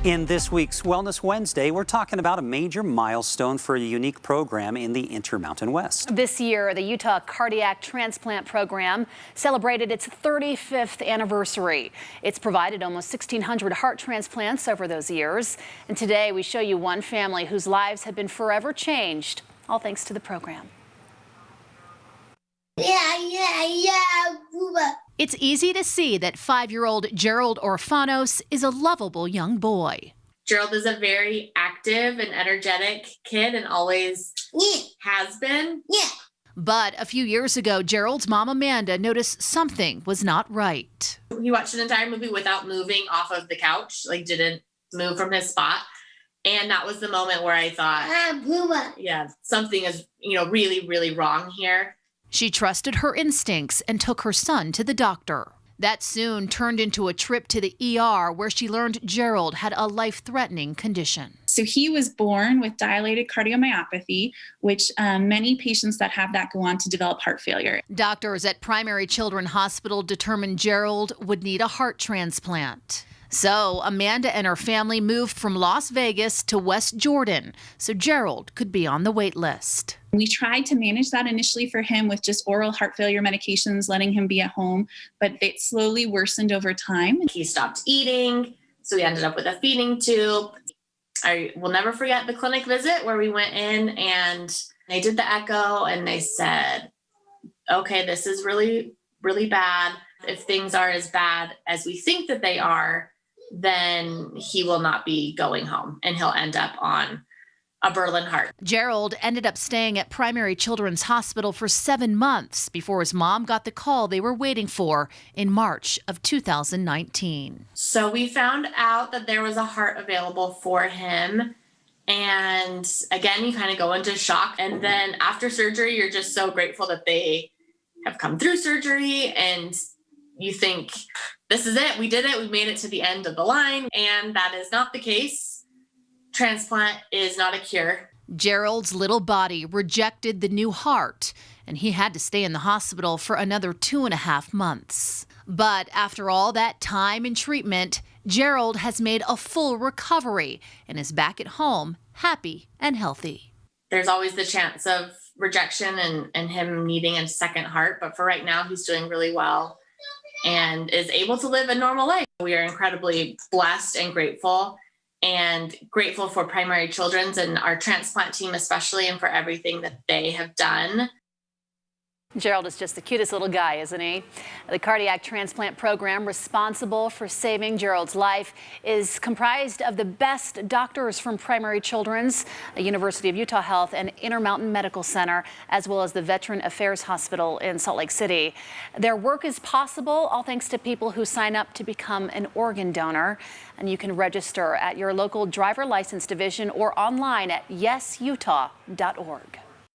In this week's Wellness Wednesday, we're talking about a major milestone for a unique program in the Intermountain West. This year, the UTAH Cardiac Transplant Program celebrated its 35th anniversary. It's provided almost 1,600 heart transplants over those years. And today, we show you one family whose lives have been forever changed, all thanks to the program. It's easy to see that 5-year-old Gerald Orfanos is a lovable young boy. Gerald is a very active and energetic kid and always has been. But a few years ago, Gerald's mom, Amanda, noticed something was not right. He watched an entire movie without moving off of the couch, didn't move from his spot. And that was the moment where I thought, yeah, something is, really, really wrong here. She trusted her instincts and took her son to the doctor. That soon turned into a trip to the ER where she learned Gerald had a life-threatening condition. So he was born with dilated cardiomyopathy, which many patients that have that go on to develop heart failure. Doctors at Primary Children Hospital determined Gerald would need a heart transplant. So Amanda and her family moved from Las Vegas to West Jordan so Gerald could be on the wait list. We tried to manage that initially for him with just oral heart failure medications, letting him be at home, but it slowly worsened over time. He stopped eating, so we ended up with a feeding tube. I will never forget the clinic visit where we went in and they did the echo and they said, okay, this is really, really bad. If things are as bad as we think that they are, then he will not be going home and he'll end up on a Berlin heart. Gerald ended up staying at Primary Children's Hospital for 7 months before his mom got the call they were waiting for in March of 2019. So we found out that there was a heart available for him. And again, you kind of go into shock. And then after surgery, you're just so grateful that they have come through surgery and you think, this is it, we did it, we made it to the end of the line. And that is not the case. Transplant is not a cure. Gerald's little body rejected the new heart, and he had to stay in the hospital for another 2.5 months. But after all that time and treatment, Gerald has made a full recovery and is back at home, happy and healthy. There's always the chance of rejection and him needing a second heart, but for right now, he's doing really well and is able to live a normal life. We are incredibly blessed and grateful for Primary Children's and our transplant team especially, and for everything that they have done. Gerald is just the cutest little guy, isn't he? The Cardiac Transplant Program, responsible for saving Gerald's life, is comprised of the best doctors from Primary Children's, the University of Utah Health, and Intermountain Medical Center, as well as the Veteran Affairs Hospital in Salt Lake City. Their work is possible all thanks to people who sign up to become an organ donor. And you can register at your local driver license division or online at yesutah.org.